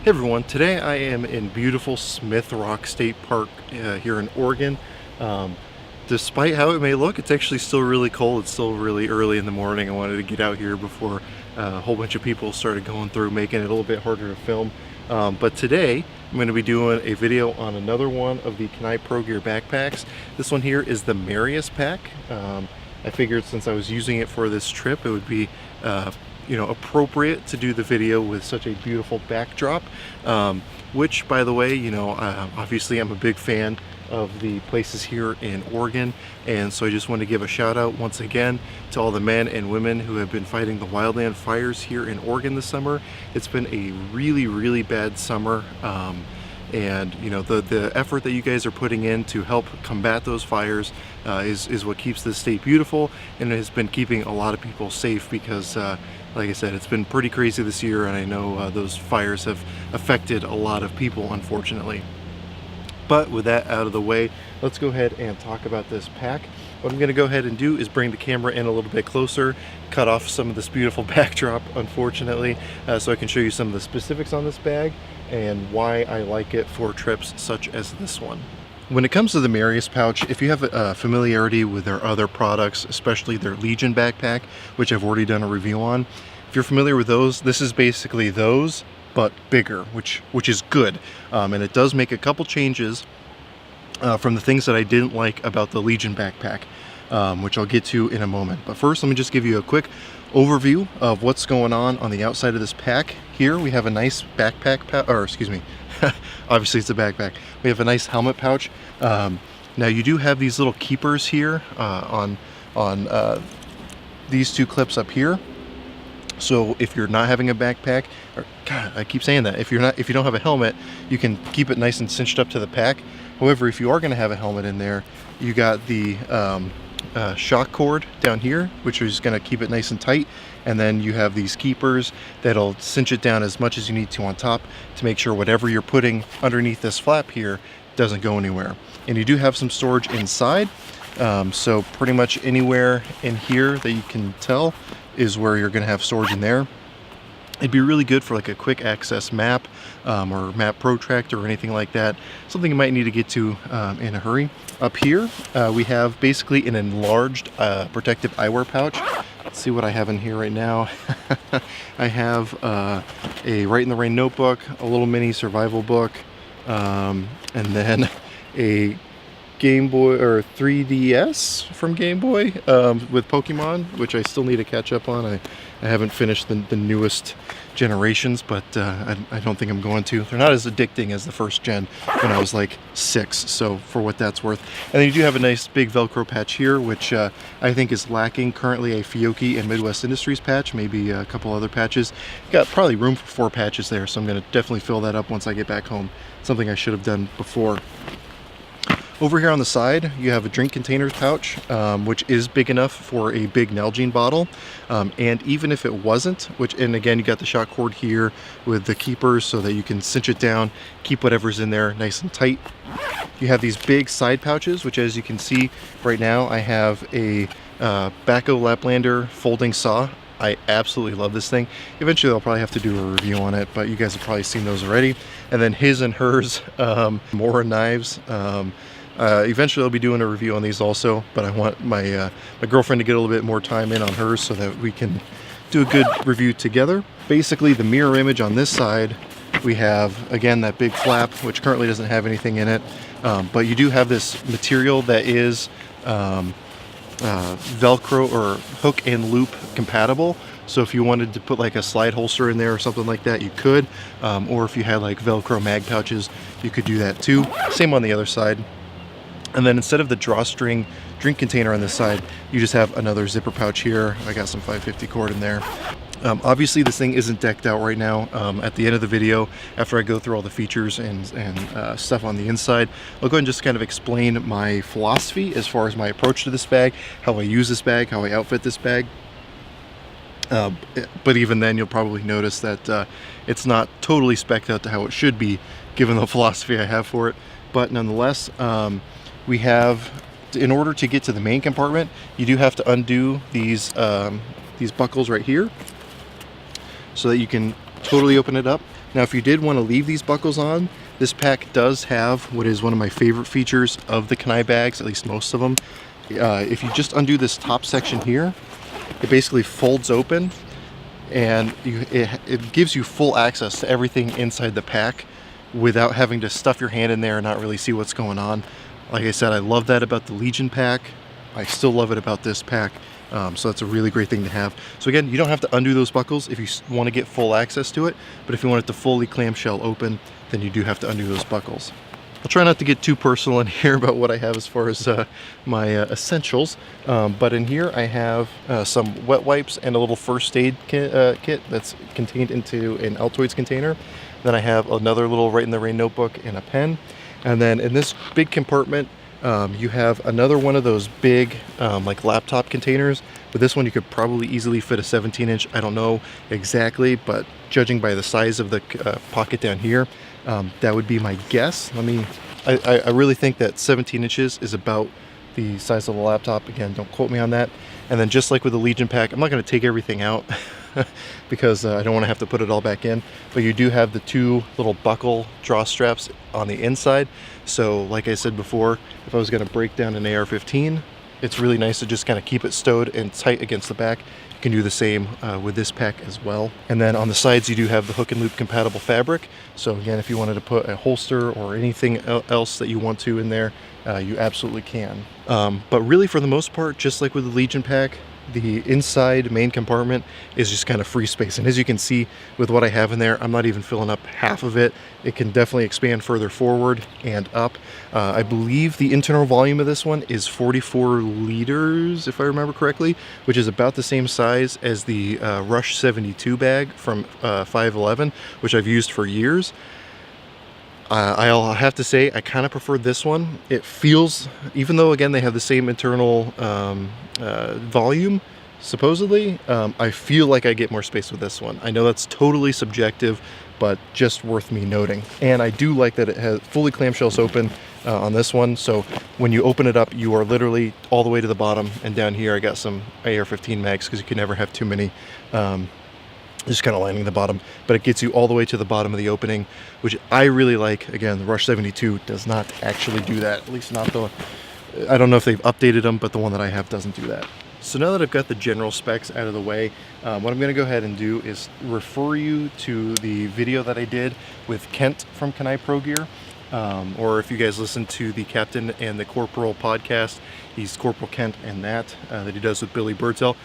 Hey everyone, today I am in beautiful Smith Rock State Park here in Oregon. Despite how it may look, it's actually still really cold. It's still really early in the morning. I wanted to get out here before a whole bunch of people started going through, making it a little bit harder to film. But today I'm going to be doing a video on another one of the Kenai OreGear backpacks. This one here is the Marius pack. I figured since I was using it for this trip, it would be appropriate to do the video with such a beautiful backdrop, which, by the way, obviously I'm a big fan of the places here in Oregon, and so I just want to give a shout out once again to all the men and women who have been fighting the wildland fires here in Oregon this summer. It's been a really bad summer, and the effort that you guys are putting in to help combat those fires is what keeps this state beautiful, and it has been keeping a lot of people safe because like I said, it's been pretty crazy this year, and I know those fires have affected a lot of people, unfortunately. But with that out of the way, let's go ahead and talk about this pack. What I'm going to go ahead and do is bring the camera in a little bit closer, cut off some of this beautiful backdrop, unfortunately, so I can show you some of the specifics on this bag and why I like it for trips such as this one. When it comes to the Marius pouch, if you have a familiarity with their other products, especially their Legion backpack, which I've already done a review on, if you're familiar with those, this is basically those, but bigger, which is good. And it does make a couple changes from the things that I didn't like about the Legion backpack, which I'll get to in a moment. But first, let me just give you a quick overview of what's going on the outside of this pack. Here we have a nice backpack, or excuse me, obviously it's a backpack. We have a nice helmet pouch. Now you do have these little keepers here on these two clips up here. So if you're not having a backpack, or God, I keep saying that, if you don't have a helmet, you can keep it nice and cinched up to the pack. However, if you are going to have a helmet in there, you got the shock cord down here, which is going to keep it nice and tight, and then you have these keepers that'll cinch it down as much as you need to on top to make sure whatever you're putting underneath this flap here doesn't go anywhere. And you do have some storage inside, so pretty much anywhere in here that you can tell is where you're going to have storage in there. It'd be really good for like a quick access map or map protractor or anything like that, something you might need to get to in a hurry. Up here we have basically an enlarged protective eyewear pouch. Let's see what I have in here right now. I have a Right in the Rain notebook, a little mini survival book, and then a Game Boy or 3DS from Game Boy with Pokemon, which I still need to catch up on. I haven't finished the newest generations, but I don't think I'm going to. They're not as addicting as the first gen when I was like 6, so for what that's worth. And then you do have a nice big Velcro patch here, which I think is lacking currently a Fiocchi and Midwest Industries patch, maybe a couple other patches. Got probably room for 4 patches there, so I'm going to definitely fill that up once I get back home. Something I should have done before. Over here on the side, you have a drink container pouch, which is big enough for a big Nalgene bottle. And even if it wasn't, and again, you got the shock cord here with the keepers so that you can cinch it down, keep whatever's in there nice and tight. You have these big side pouches, which, as you can see right now, I have a Baco Laplander folding saw. I absolutely love this thing. Eventually I'll probably have to do a review on it, but you guys have probably seen those already. And then his and hers Mora knives. Eventually I'll be doing a review on these also, but I want my girlfriend to get a little bit more time in on hers so that we can do a good review together. Basically, the mirror image on this side, we have, again, that big flap, which currently doesn't have anything in it, but you do have this material that is Velcro or hook and loop compatible. So if you wanted to put like a slide holster in there or something like that, you could, or if you had like Velcro mag pouches, you could do that too. Same on the other side. And then instead of the drawstring drink container on this side, you just have another zipper pouch here. I got some 550 cord in there. Obviously this thing isn't decked out right now. At the end of the video, after I go through all the features and stuff on the inside, I'll go ahead and just kind of explain my philosophy as far as my approach to this bag, how I use this bag, how I outfit this bag. But even then, you'll probably notice that it's not totally spec'd out to how it should be, given the philosophy I have for it. But nonetheless, we have, in order to get to the main compartment, you do have to undo these buckles right here so that you can totally open it up. Now, if you did want to leave these buckles on, this pack does have what is one of my favorite features of the Kenai bags, at least most of them. If you just undo this top section here, it basically folds open, and it gives you full access to everything inside the pack without having to stuff your hand in there and not really see what's going on. Like I said, I love that about the Legion pack. I still love it about this pack. So that's a really great thing to have. So again, you don't have to undo those buckles if you want to get full access to it, but if you want it to fully clamshell open, then you do have to undo those buckles. I'll try not to get too personal in here about what I have as far as my essentials, but in here I have some wet wipes and a little first aid kit that's contained into an Altoids container. Then I have another little Write in the Rain notebook and a pen. And then in this big compartment, you have another one of those big like laptop containers, but this one you could probably easily fit a 17-inch. I don't know exactly, but judging by the size of the pocket down here, that would be my guess. I really think that 17 inches is about the size of the laptop. Again, don't quote me on that. And then just like with the Legion pack, I'm not going to take everything out because I don't want to have to put it all back in, but you do have the two little buckle draw straps on the inside. So like I said before, if I was going to break down an AR-15, it's really nice to just kind of keep it stowed and tight against the back. You can do the same with this pack as well. And then on the sides, you do have the hook and loop compatible fabric. So again, if you wanted to put a holster or anything else that you want to in there, you absolutely can. But really, for the most part, just like with the Legion pack, the inside main compartment is just kind of free space. And as you can see with what I have in there, I'm not even filling up half of it. It can definitely expand further forward and up. I believe the internal volume of this one is 44 liters, if I remember correctly, which is about the same size as the Rush 72 bag from 511, which I've used for years. I'll have to say I kind of prefer this one. It feels, even though again they have the same internal volume, supposedly, I feel like I get more space with this one. I know that's totally subjective, but just worth me noting. And I do like that it has fully clamshells open on this one, so when you open it up, you are literally all the way to the bottom. And down here I got some AR-15 mags because you can never have too many. Just kind of lining the bottom, but it gets you all the way to the bottom of the opening, which I really like. Again, the Rush 72 does not actually do that, at least not the, I don't know if they've updated them, but the one that I have doesn't do that. So now that I've got the general specs out of the way, what I'm going to go ahead and do is refer you to the video that I did with Kent from Kenai OreGear. Or if you guys listen to the Captain and the Corporal podcast, he's Corporal Kent and that he does with Billy Birdsell.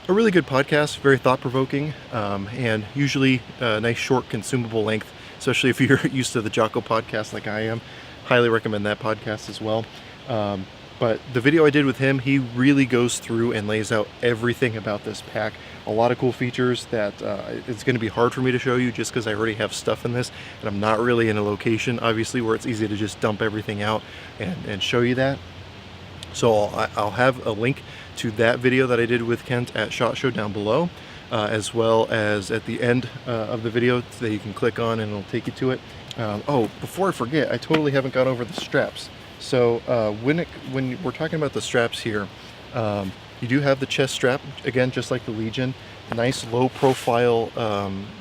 A really good podcast, very thought-provoking, and usually a nice short consumable length, especially if you're used to the Jocko podcast like I am. Highly recommend that podcast as well. But the video I did with him, he really goes through and lays out everything about this pack. A lot of cool features that it's going to be hard for me to show you just because I already have stuff in this, and I'm not really in a location, obviously, where it's easy to just dump everything out and show you that. So I'll have a link to that video that I did with Kent at SHOT Show down below, as well as at the end of the video that you can click on and it'll take you to it. Oh, before I forget, I totally haven't gone over the straps. So when we're talking about the straps here, you do have the chest strap, again, just like the Legion. Nice low profile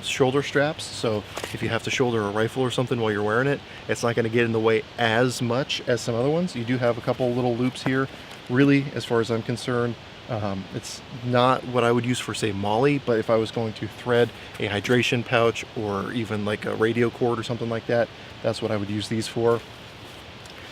shoulder straps, so if you have to shoulder a rifle or something while you're wearing it, it's not going to get in the way as much as some other ones. You do have a couple little loops here. Really, as far as I'm concerned, it's not what I would use for, say, Molly, but if I was going to thread a hydration pouch or even like a radio cord or something like that, that's what I would use these for.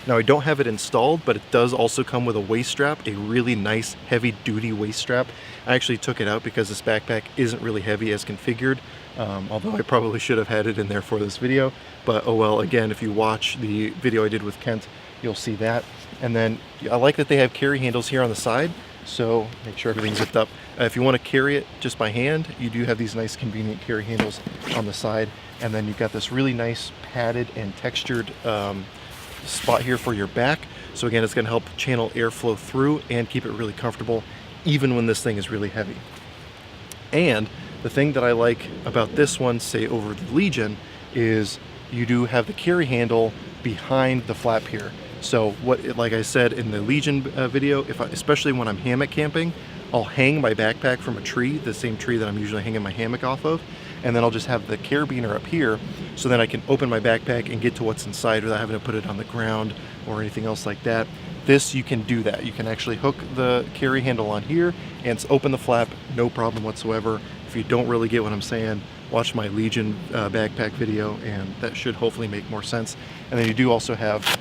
Now, I don't have it installed, but it does also come with a waist strap, a really nice heavy-duty waist strap. I actually took it out because this backpack isn't really heavy as configured, although I probably should have had it in there for this video. But oh well, again, if you watch the video I did with Kent, you'll see that. And then I like that they have carry handles here on the side, so make sure everything's zipped up. If you want to carry it just by hand, you do have these nice convenient carry handles on the side. And then you've got this really nice padded and textured spot here for your back. So again, it's going to help channel airflow through and keep it really comfortable even when this thing is really heavy. And the thing that I like about this one, say over the Legion, is you do have the carry handle behind the flap here. So like I said in the Legion video, especially when I'm hammock camping, I'll hang my backpack from a tree, the same tree that I'm usually hanging my hammock off of, and then I'll just have the carabiner up here, so then I can open my backpack and get to what's inside without having to put it on the ground or anything else like that. This, you can do that. You can actually hook the carry handle on here and open the flap, no problem whatsoever. If you don't really get what I'm saying, watch my Legion backpack video, and that should hopefully make more sense. And then you do also have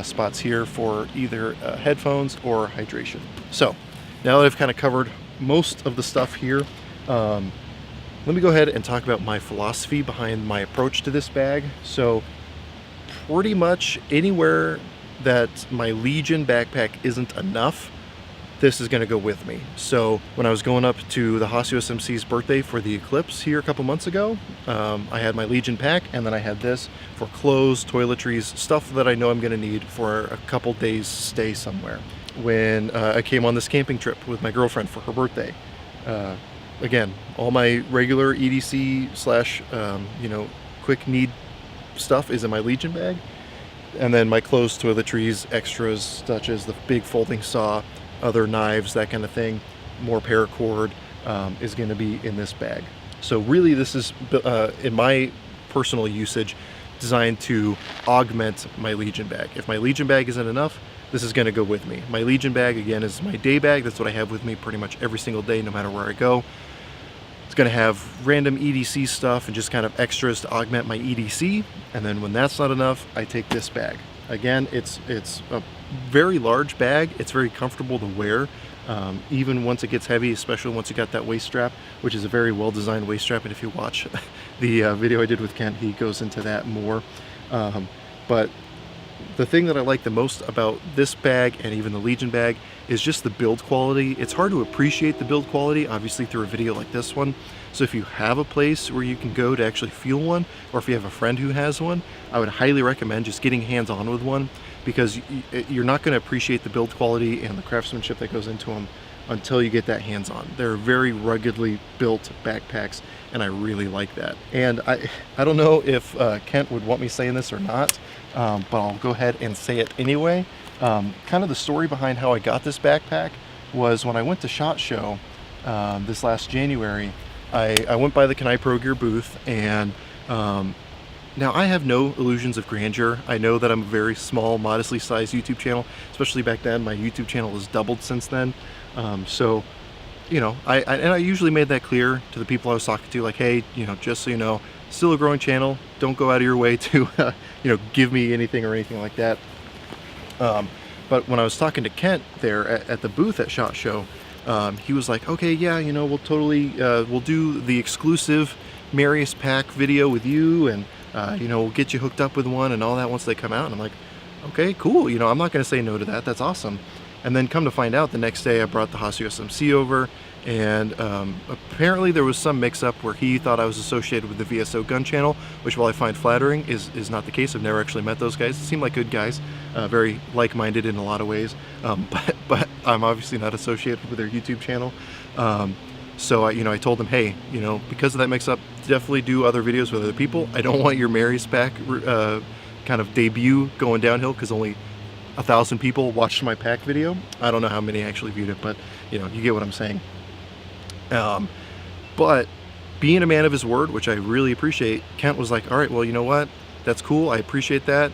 spots here for either headphones or hydration. So now that I've kind of covered most of the stuff here, let me go ahead and talk about my philosophy behind my approach to this bag. So pretty much anywhere that my Legion backpack isn't enough, this is going to go with me. So when I was going up to the Haas USMC's birthday for the Eclipse here a couple months ago, I had my Legion pack, and then I had this for clothes, toiletries, stuff that I know I'm going to need for a couple days stay somewhere. When I came on this camping trip with my girlfriend for her birthday, again, all my regular EDC slash quick need stuff is in my Legion bag. And then my clothes, toiletries, extras such as the big folding saw, other knives, that kind of thing, more paracord, is going to be in this bag. So really this is, in my personal usage, designed to augment my Legion bag. If my Legion bag isn't enough, this is going to go with me. My Legion bag, again, is my day bag. That's what I have with me pretty much every single day, no matter where I go. It's going to have random EDC stuff and just kind of extras to augment my EDC. And then when that's not enough, I take this bag. Again, it's a very large bag. It's very comfortable to wear, even once it gets heavy, especially once you got that waist strap, which is a very well-designed waist strap. And if you watch the video I did with Kent, he goes into that more. But the thing that I like the most about this bag and even the Legion bag is just the build quality. It's hard to appreciate the build quality, obviously, through a video like this one. So if you have a place where you can go to actually feel one, or if you have a friend who has one, I would highly recommend just getting hands-on with one, because you're not going to appreciate the build quality and the craftsmanship that goes into them until you get that hands-on. They're very ruggedly built backpacks, and I really like that. And I don't know if Kent would want me saying this or not, but I'll go ahead and say it anyway. Kind of the story behind how I got this backpack was when I went to SHOT Show this last January. I went by the Can I OreGear booth, and now I have no illusions of grandeur. I know that I'm a very small, modestly sized YouTube channel, especially back then. My YouTube channel has doubled since then. So, you know, I usually made that clear to the people I was talking to, like, hey, you know, just so you know, still a growing channel. Don't go out of your way to, give me anything or anything like that. But when I was talking to Kent there at the booth at SHOT Show, he was like, okay, yeah, we'll totally, we'll do the exclusive Marius pack video with you, and, we'll get you hooked up with one and all that once they come out. And I'm like, okay, cool. I'm not going to say no to that. That's awesome. And then come to find out, the next day I brought the Haas USMC over, and apparently there was some mix-up where he thought I was associated with the VSO gun channel, which, while I find flattering, is not the case. I've never actually met those guys. They seem like good guys, very like-minded in a lot of ways, but I'm obviously not associated with their YouTube channel. So I told them, hey, because of that mix-up, definitely do other videos with other people. I don't want your Marius pack kind of debut going downhill, because only 1,000 people watched my pack video. I don't know how many actually viewed it, but you get what I'm saying. But being a man of his word, which I really appreciate, Kent was like, all right, well, you know what? That's cool. I appreciate that.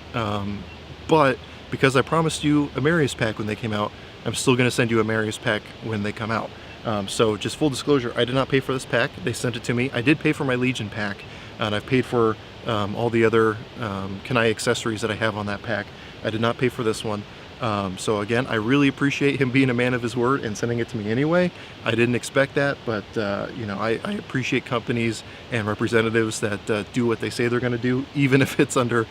But because I promised you a Marius pack when they came out, I'm still going to send you a Marius pack when they come out. So just full disclosure, I did not pay for this pack. They sent it to me. I did pay for my Legion pack, and I've paid for all the other Kenai accessories that I have on that pack. I did not pay for this one. So again, I really appreciate him being a man of his word and sending it to me anyway. I didn't expect that, but I appreciate companies and representatives that do what they say they're going to do, even if it's under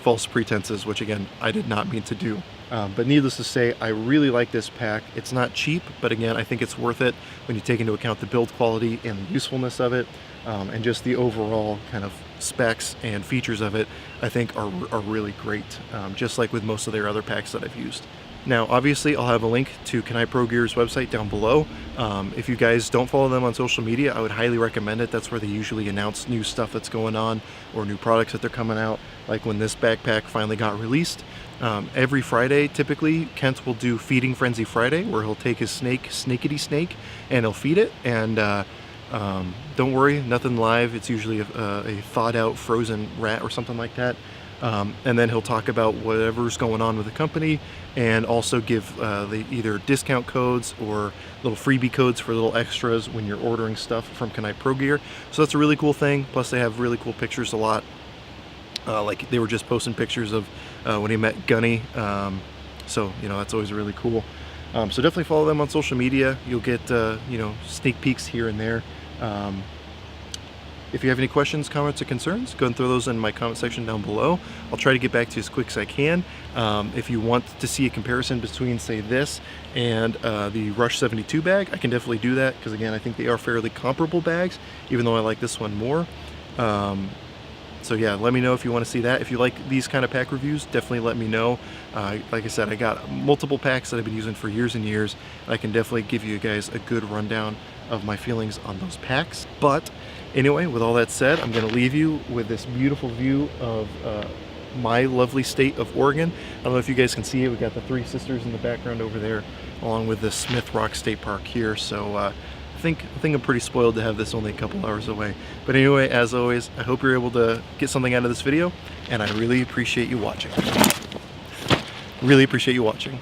false pretenses, which again, I did not mean to do. But needless to say, I really like this pack. It's not cheap, but again, I think it's worth it when you take into account the build quality and the usefulness of it, and just the overall kind of specs and features of it, I think are really great, just like with most of their other packs that I've used. Now, obviously, I'll have a link to Can I OreGear's website down below. If you guys don't follow them on social media, I would highly recommend it. That's where they usually announce new stuff that's going on, or new products that they're coming out, like when this backpack finally got released. Every Friday, typically, Kent will do Feeding Frenzy Friday, where he'll take his snake, Snakeity Snake, and he'll feed it, and don't worry, nothing live. It's usually a thawed out frozen rat or something like that. And then he'll talk about whatever's going on with the company, and also give either discount codes or little freebie codes for little extras when you're ordering stuff from Knight Pro Gear. So that's a really cool thing. Plus they have really cool pictures a lot. Like they were just posting pictures of when he met Gunny. So, you know, that's always really cool. So definitely follow them on social media. You'll get, you know, sneak peeks here and there. If you have any questions, comments, or concerns, go ahead and throw those in my comment section down below. I'll try to get back to you as quick as I can. If you want to see a comparison between, say, this and the Rush 72 bag, I can definitely do that, because again, I think they are fairly comparable bags, even though I like this one more. So yeah, let me know if you want to see that. If you like these kind of pack reviews, definitely let me know. Like I said, I got multiple packs that I've been using for years and years. I can definitely give you guys a good rundown of my feelings on those packs. But anyway, with all that said, I'm going to leave you with this beautiful view of my lovely state of Oregon. I don't know if you guys can see it. We got the Three Sisters in the background over there, along with the Smith Rock State Park here. So I think I'm pretty spoiled to have this only a couple hours away. But anyway, as always, I hope you're able to get something out of this video, and I really appreciate you watching. Really appreciate you watching.